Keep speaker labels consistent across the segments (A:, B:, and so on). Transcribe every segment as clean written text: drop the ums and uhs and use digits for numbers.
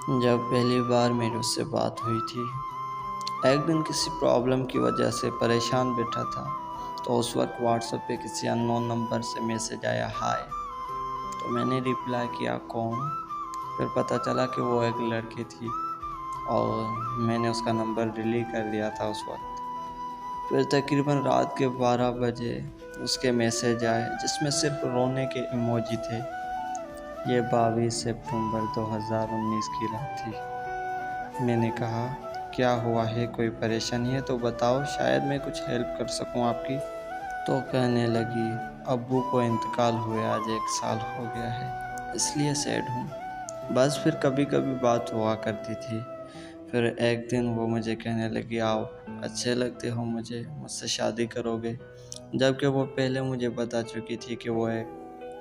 A: جب پہلی بار میری اس سے بات ہوئی تھی، ایک دن کسی پرابلم کی وجہ سے پریشان بیٹھا تھا تو اس وقت واٹس ایپ پہ کسی ان نون نمبر سے میسج آیا ہائے، تو میں نے ریپلائی کیا کون؟ پھر پتہ چلا کہ وہ ایک لڑکی تھی اور میں نے اس کا نمبر ڈیلیٹ کر دیا تھا اس وقت۔ پھر تقریباً رات کے 12 بجے اس کے میسج آئے جس میں صرف رونے کے ایموجی تھے۔ یہ 22 سپتمبر 2019 کی رات تھی۔ میں نے کہا کیا ہوا ہے، کوئی پریشانی ہے تو بتاؤ، شاید میں کچھ ہیلپ کر سکوں آپ کی۔ تو کہنے لگی ابو کو انتقال ہوئے آج 1 سال ہو گیا ہے، اس لیے سیڈ ہوں۔ بس پھر کبھی کبھی بات ہوا کرتی تھی۔ پھر ایک دن وہ مجھے کہنے لگی آپ اچھے لگتے ہو مجھ سے شادی کرو گے؟ جبکہ وہ پہلے مجھے بتا چکی تھی کہ وہ ایک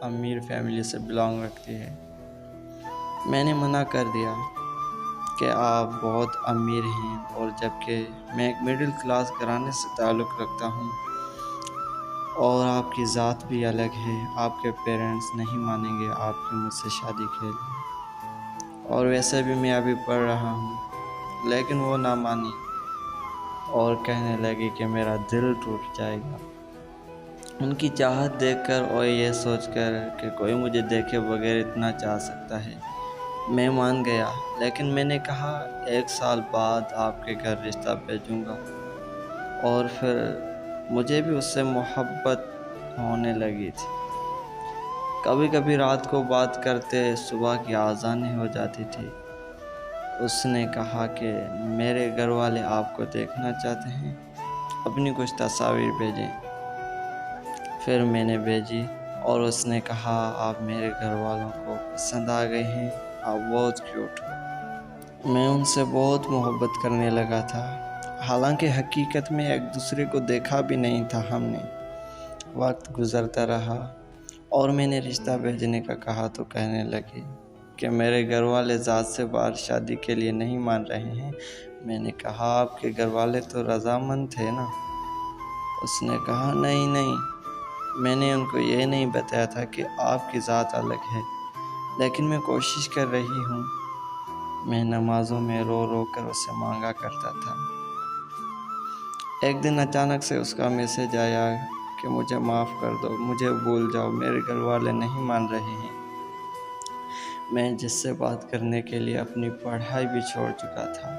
A: امیر فیملی سے بلانگ رکھتی ہے۔ میں نے منع کر دیا کہ آپ بہت امیر ہیں اور جبکہ میں ایک مڈل کلاس گھرانے سے تعلق رکھتا ہوں اور آپ کی ذات بھی الگ ہے، آپ کے پیرنٹس نہیں مانیں گے آپ کی مجھ سے شادی کے لیے، اور ویسے بھی میں ابھی پڑھ رہا ہوں۔ لیکن وہ نہ مانی اور کہنے لگی کہ میرا دل ٹوٹ جائے گا ان کی چاہت دیکھ کر اور یہ سوچ کر کہ کوئی مجھے دیکھے بغیر اتنا چاہ سکتا ہے۔ میں مان گیا، لیکن میں نے کہا 1 سال بعد آپ کے گھر رشتہ بھیجوں گا۔ اور پھر مجھے بھی اس سے محبت ہونے لگی تھی۔ کبھی کبھی رات کو بات کرتے صبح کی آذانیں ہو جاتی تھی۔ اس نے کہا کہ میرے گھر والے آپ کو دیکھنا چاہتے ہیں، اپنی کچھ تصاویر بھیجیں۔ پھر میں نے بھیجی اور اس نے کہا آپ میرے گھر والوں کو پسند آ گئے ہیں، آپ بہت کیوٹ ہو۔ میں ان سے بہت محبت کرنے لگا تھا، حالانکہ حقیقت میں ایک دوسرے کو دیکھا بھی نہیں تھا ہم نے۔ وقت گزرتا رہا اور میں نے رشتہ بھیجنے کا کہا تو کہنے لگی کہ میرے گھر والے ذات سے باہر شادی کے لیے نہیں مان رہے ہیں۔ میں نے کہا آپ کے گھر والے تو رضامند تھے نا؟ اس نے کہا نہیں، میں نے ان کو یہ نہیں بتایا تھا کہ آپ کی ذات الگ ہے، لیکن میں کوشش کر رہی ہوں۔ میں نمازوں میں رو رو کر اسے مانگا کرتا تھا۔ ایک دن اچانک سے اس کا میسج آیا کہ مجھے معاف کر دو، مجھے بھول جاؤ، میرے گھر والے نہیں مان رہے ہیں۔ میں جس سے بات کرنے کے لیے اپنی پڑھائی بھی چھوڑ چکا تھا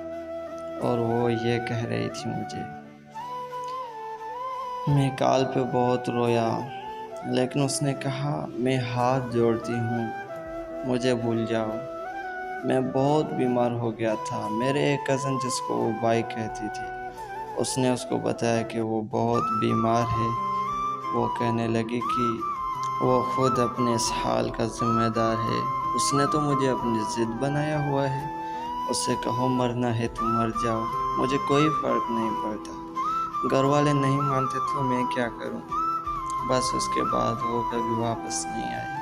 A: اور وہ یہ کہہ رہی تھی مجھے۔ میں کال پہ بہت رویا، لیکن اس نے کہا میں ہاتھ جوڑتی ہوں، مجھے بھول جاؤ۔ میں بہت بیمار ہو گیا تھا۔ میرے ایک کزن جس کو وہ بائی کہتی تھی، اس نے اس کو بتایا کہ وہ بہت بیمار ہے۔ وہ کہنے لگی کہ وہ خود اپنے اس حال کا ذمہ دار ہے، اس نے تو مجھے اپنی ضد بنایا ہوا ہے۔ اس سے کہو مرنا ہے تو مر جاؤ، مجھے کوئی فرق نہیں پڑتا۔ گھر والے نہیں مانتے تو میں کیا کروں؟ بس اس کے بعد وہ کبھی واپس نہیں آئی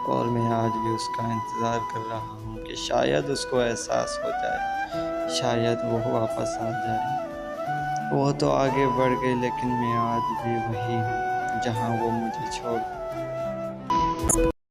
A: اور میں آج بھی اس کا انتظار کر رہا ہوں کہ شاید اس کو احساس ہو جائے، شاید وہ واپس آ جائے۔ وہ تو آگے بڑھ گئی، لیکن میں آج بھی وہی ہوں جہاں وہ مجھے چھوڑ